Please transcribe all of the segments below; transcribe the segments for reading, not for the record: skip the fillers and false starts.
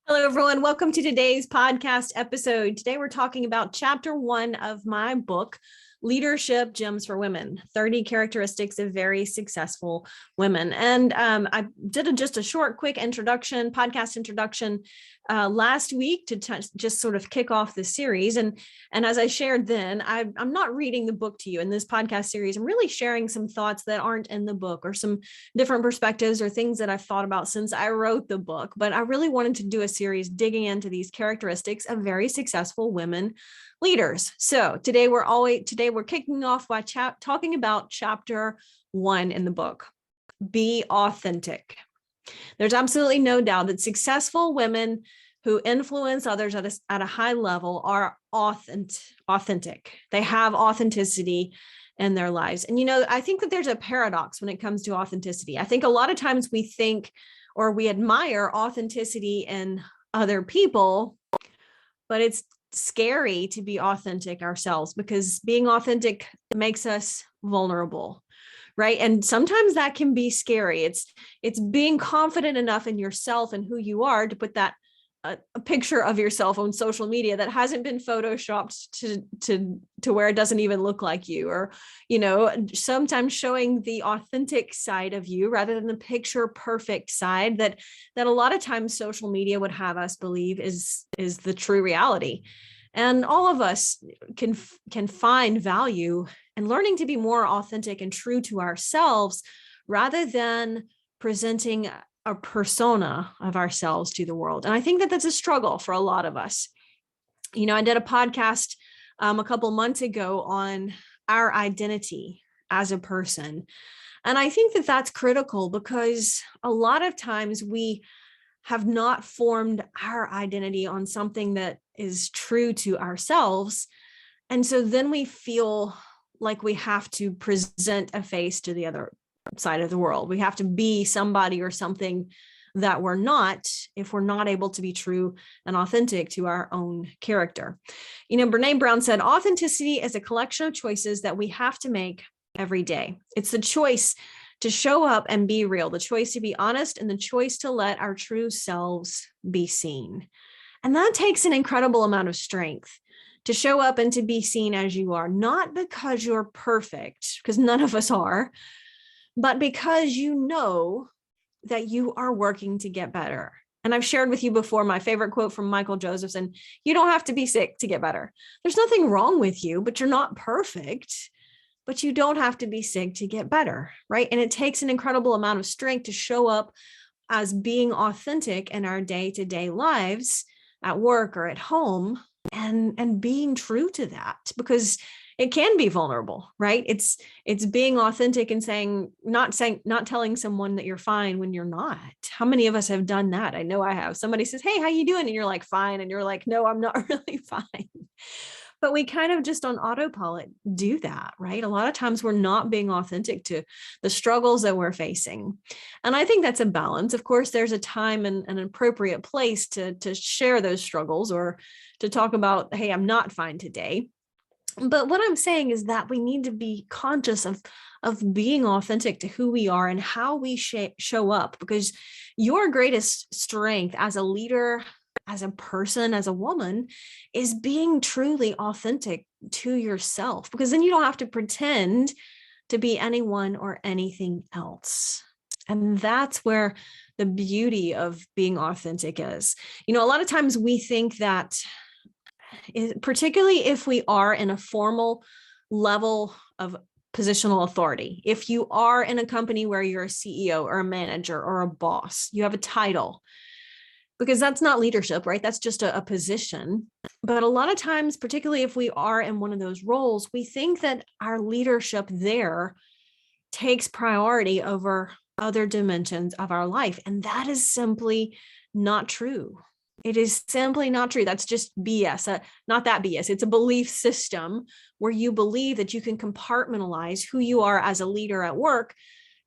Hello, everyone. Welcome to today's podcast episode. Today, we're talking about chapter 1 of my book, Leadership Gems for Women, 30 Characteristics of Very Successful Women. And I did just a short, quick podcast introduction last week to just sort of kick off this series. And as I shared then, I'm not reading the book to you in this podcast series. I'm really sharing some thoughts that aren't in the book or some different perspectives or things that I've thought about since I wrote the book. But I really wanted to do a series digging into these characteristics of very successful women leaders. So today we're kicking off by talking about chapter 1 in the book. Be authentic. There's absolutely no doubt that successful women who influence others at a high level are authentic. They have authenticity in their lives. And, I think that there's a paradox when it comes to authenticity. I think a lot of times we think or we admire authenticity in other people, but it's scary to be authentic ourselves because being authentic makes us vulnerable. Right. And sometimes that can be scary. It's being confident enough in yourself and who you are to put that a picture of yourself on social media that hasn't been photoshopped to where it doesn't even look like you, or, sometimes showing the authentic side of you rather than the picture perfect side that a lot of times social media would have us believe is the true reality. And all of us can find value in learning to be more authentic and true to ourselves rather than presenting a persona of ourselves to the world. And I think that that's a struggle for a lot of us. I did a podcast a couple months ago on our identity as a person. And I think that that's critical because a lot of times we have not formed our identity on something that is true to ourselves. And so then we feel like we have to present a face to the other side of the world. We have to be somebody or something that we're not if we're not able to be true and authentic to our own character. Brene Brown said, authenticity is a collection of choices that we have to make every day. It's the choice to show up and be real, the choice to be honest, and the choice to let our true selves be seen. And that takes an incredible amount of strength to show up and to be seen as you are, not because you're perfect, because none of us are, but because you know that you are working to get better. And I've shared with you before my favorite quote from Michael Josephson: you don't have to be sick to get better. There's nothing wrong with you, but you're not perfect. But you don't have to be sick to get better, right? And it takes an incredible amount of strength to show up as being authentic in our day-to-day lives at work or at home and being true to that, because it can be vulnerable, right? It's being authentic and not telling someone that you're fine when you're not. How many of us have done that? I know I have. Somebody says, "Hey, how you doing?" And you're like, "Fine." And you're like, "No, I'm not really fine." But we kind of just on autopilot do that, right? A lot of times we're not being authentic to the struggles that we're facing. And I think that's a balance. Of course, there's a time and an appropriate place to share those struggles or to talk about, "Hey, I'm not fine today." But what I'm saying is that we need to be conscious of being authentic to who we are and how we show up, because your greatest strength as a leader, as a person, as a woman, is being truly authentic to yourself, because then you don't have to pretend to be anyone or anything else. And that's where the beauty of being authentic is. A lot of times we think that, particularly if we are in a formal level of positional authority, if you are in a company where you're a CEO or a manager or a boss, you have a title, because that's not leadership, right? That's just a position. But a lot of times, particularly if we are in one of those roles, we think that our leadership there takes priority over other dimensions of our life. And that is simply not true. It is simply not true. That's just BS, not that BS. It's a belief system where you believe that you can compartmentalize who you are as a leader at work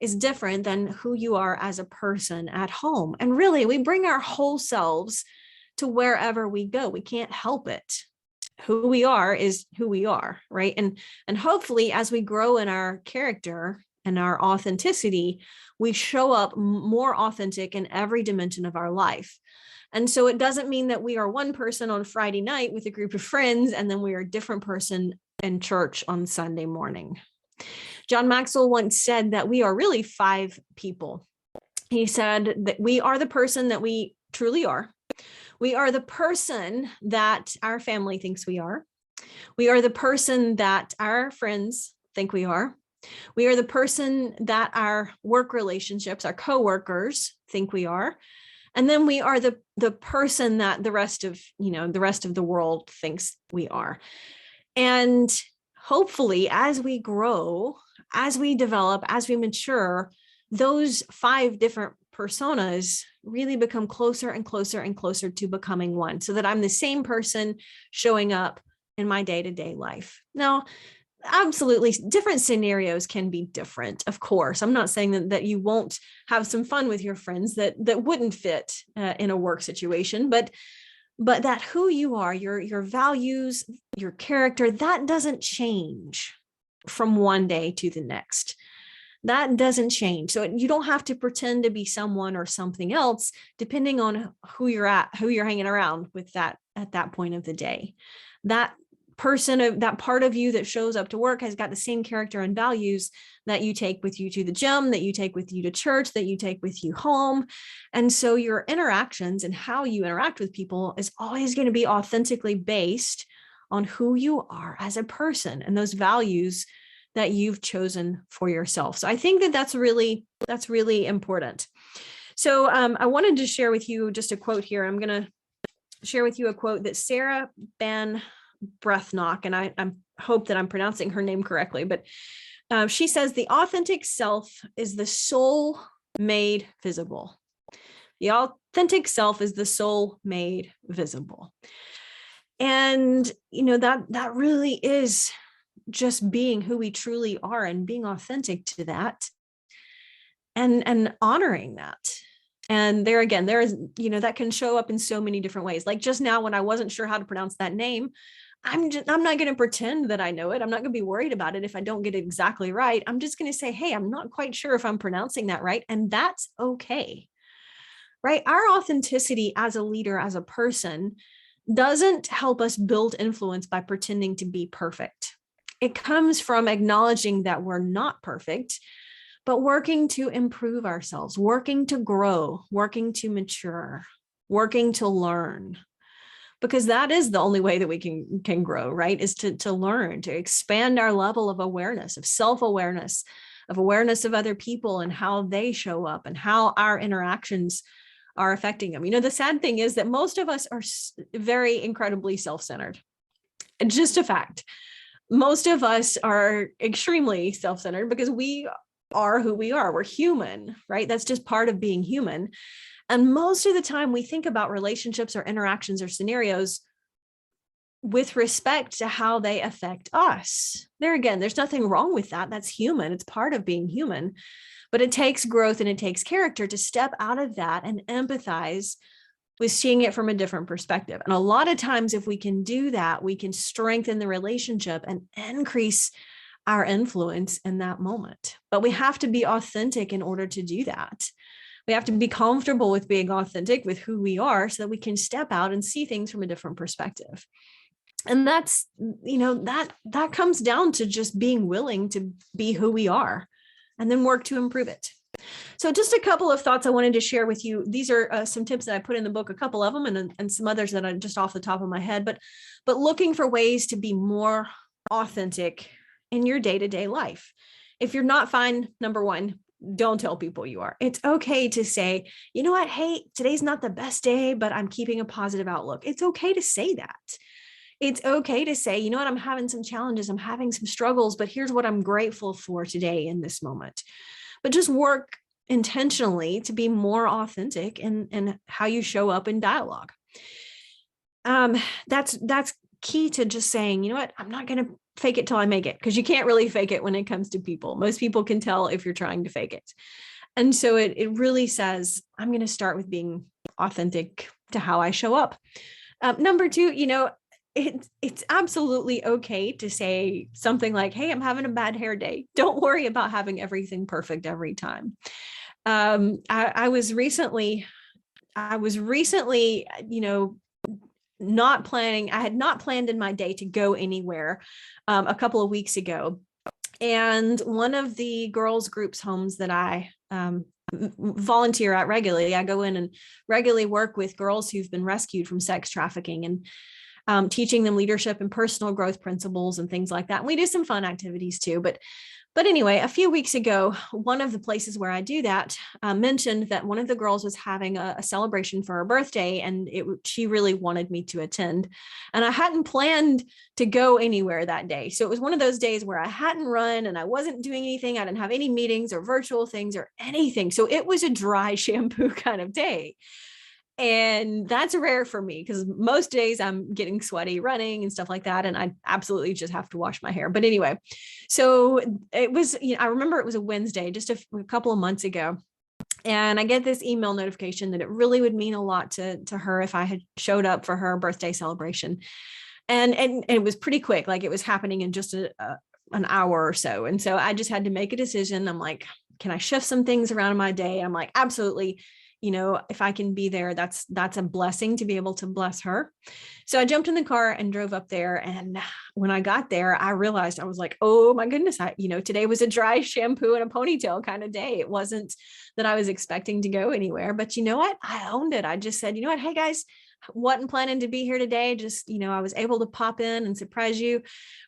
is different than who you are as a person at home. And really, we bring our whole selves to wherever we go. We can't help it. Who we are is who we are, right? And hopefully, as we grow in our character and our authenticity, we show up more authentic in every dimension of our life. And so it doesn't mean that we are one person on Friday night with a group of friends, and then we are a different person in church on Sunday morning. John Maxwell once said that we are really 5 people. He said that we are the person that we truly are. We are the person that our family thinks we are. We are the person that our friends think we are. We are the person that our work relationships, our coworkers think we are. And then we are the person that the rest of the world thinks we are. And hopefully, as we grow, as we develop, as we mature, those 5 different personas really become closer and closer and closer to becoming one, so that I'm the same person showing up in my day-to-day life. Now, absolutely, different scenarios can be different. Of course, I'm not saying that you won't have some fun with your friends that wouldn't fit in a work situation, but that who you are, your values, your character, that doesn't change from one day to the next. That doesn't change. So you don't have to pretend to be someone or something else, depending on who you're hanging around with that at that point of the day. That part of you that shows up to work has got the same character and values that you take with you to the gym, that you take with you to church, that you take with you home. And so your interactions and how you interact with people is always going to be authentically based on who you are as a person and those values that you've chosen for yourself. So I think that's really important. So I wanted to share with you just a quote here. I'm going to share with you a quote that Sarah Ban Breathnach, and I hope that I'm pronouncing her name correctly, but she says, the authentic self is the soul made visible. The authentic self is the soul made visible. And, that really is just being who we truly are and being authentic to that and honoring that. And there again, there is, that can show up in so many different ways. Like just now when I wasn't sure how to pronounce that name, I'm not going to pretend that I know it. I'm not going to be worried about it if I don't get it exactly right. I'm just going to say, hey, I'm not quite sure if I'm pronouncing that right. And that's okay, right? Our authenticity as a leader, as a person, doesn't help us build influence by pretending to be perfect. It comes from acknowledging that we're not perfect, but working to improve ourselves, working to grow, working to mature, working to learn. Because that is the only way that we can grow, right? Is to learn, to expand our level of awareness, of self-awareness, of awareness of other people and how they show up and how our interactions are affecting them. The sad thing is that most of us are very incredibly self-centered. It's just a fact. Most of us are extremely self-centered because we are who we are. We're human, right? That's just part of being human. And most of the time we think about relationships or interactions or scenarios with respect to how they affect us. There again, there's nothing wrong with that. That's human. It's part of being human. But it takes growth and it takes character to step out of that and empathize with seeing it from a different perspective. And a lot of times, if we can do that, we can strengthen the relationship and increase our influence in that moment. But we have to be authentic in order to do that. We have to be comfortable with being authentic with who we are so that we can step out and see things from a different perspective. And that's, that comes down to just being willing to be who we are and then work to improve it. So just a couple of thoughts I wanted to share with you. These are some tips that I put in the book, a couple of them, and some others that are just off the top of my head, but looking for ways to be more authentic in your day-to-day life. If you're not fine, number one, don't tell people you are. It's okay to say, you know what? Hey, today's not the best day, but I'm keeping a positive outlook. It's okay to say that. It's okay to say, you know what? I'm having some challenges. I'm having some struggles, but here's what I'm grateful for today in this moment. But just work intentionally to be more authentic in how you show up in dialogue. That's key to just saying, you know what? I'm not going to fake it till I make it, because you can't really fake it when it comes to people. Most people can tell if you're trying to fake it. And so it really says, I'm going to start with being authentic to how I show up. Number two, it's absolutely okay to say something like, hey, I'm having a bad hair day. Don't worry about having everything perfect every time. I was recently, not planning. I had not planned in my day to go anywhere a couple of weeks ago. And one of the girls groups homes that I volunteer at regularly, I go in and regularly work with girls who've been rescued from sex trafficking, and teaching them leadership and personal growth principles and things like that. And we do some fun activities too. But anyway, a few weeks ago, one of the places where I do that mentioned that one of the girls was having a celebration for her birthday, and she really wanted me to attend. And I hadn't planned to go anywhere that day. So it was one of those days where I hadn't run and I wasn't doing anything. I didn't have any meetings or virtual things or anything. So it was a dry shampoo kind of day. And that's rare for me because most days I'm getting sweaty running and stuff like that. And I absolutely just have to wash my hair. But anyway, so it was, I remember it was a Wednesday, just a couple of months ago. And I get this email notification that it really would mean a lot to her if I had showed up for her birthday celebration. And it was pretty quick, like it was happening in just an hour or so. And so I just had to make a decision. I'm like, can I shift some things around in my day? I'm like, absolutely. If I can be there, that's a blessing to be able to bless her. So I jumped in the car and drove up there. And when I got there, I realized, I was like, oh my goodness, today was a dry shampoo and a ponytail kind of day. It wasn't that I was expecting to go anywhere, but you know what? I owned it. I just said, you know what? Hey guys, wasn't planning to be here today. Just, I was able to pop in and surprise you.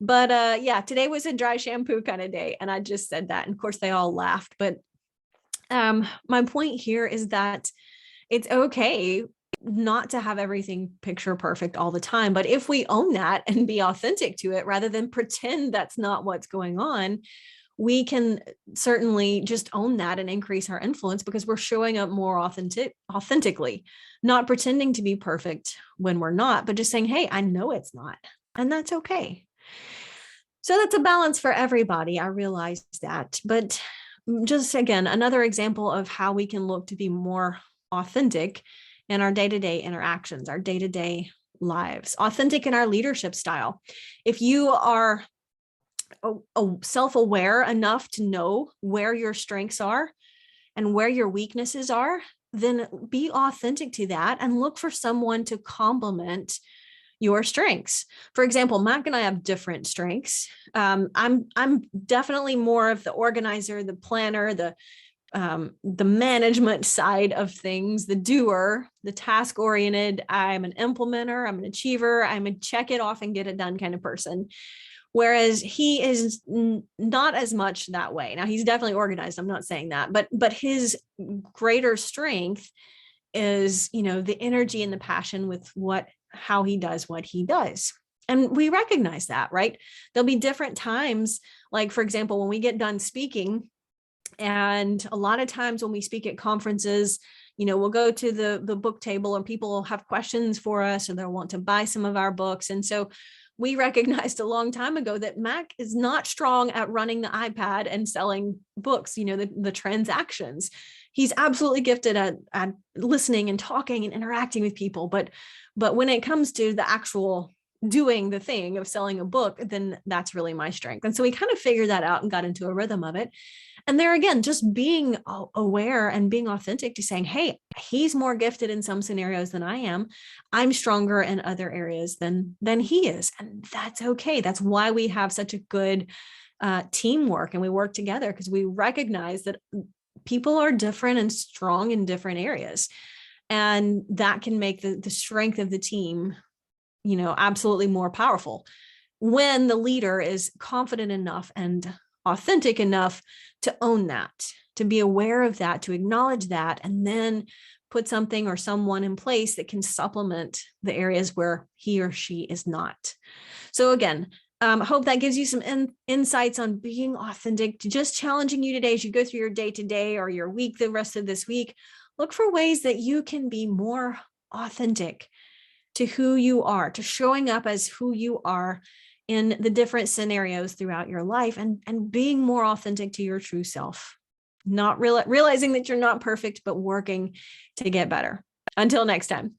But yeah, today was a dry shampoo kind of day. And I just said that. And of course they all laughed, but my point here is that it's okay not to have everything picture perfect all the time. But if we own that and be authentic to it, rather than pretend that's not what's going on, we can certainly just own that and increase our influence because we're showing up more authentically, not pretending to be perfect when we're not, but just saying, hey, I know it's not, and that's okay. So that's a balance for everybody. I realize that, but just again, another example of how we can look to be more authentic in our day-to-day interactions, our day-to-day lives, authentic in our leadership style. If you are self-aware enough to know where your strengths are and where your weaknesses are, then be authentic to that and look for someone to complement your strengths. For example, Mac and I have different strengths. I'm definitely more of the organizer, the planner, the management side of things, the doer, the task oriented. I'm an implementer, I'm an achiever, I'm a check it off and get it done kind of person. Whereas he is not as much that way. Now he's definitely organized. I'm not saying that, but his greater strength is, the energy and the passion with how he does what he does. And we recognize that, right? There'll be different times, like, for example, when we get done speaking, and a lot of times when we speak at conferences, we'll go to the book table and people will have questions for us or they'll want to buy some of our books. And so we recognized a long time ago that Mac is not strong at running the iPad and selling books, the transactions. He's absolutely gifted at listening and talking and interacting with people. But when it comes to the actual doing the thing of selling a book, then that's really my strength. And so we kind of figured that out and got into a rhythm of it. And there again, just being aware and being authentic to saying, hey, he's more gifted in some scenarios than I am. I'm stronger in other areas than he is. And that's okay. That's why we have such a good teamwork and we work together, because we recognize that people are different and strong in different areas. And that can make the strength of the team, absolutely more powerful when the leader is confident enough and authentic enough to own that, to be aware of that, to acknowledge that, and then put something or someone in place that can supplement the areas where he or she is not. So again, I hope that gives you some insights on being authentic, just challenging you today as you go through your day-to-day or your week, the rest of this week. Look for ways that you can be more authentic to who you are, to showing up as who you are in the different scenarios throughout your life, and being more authentic to your true self, not realizing that you're not perfect, but working to get better. Until next time.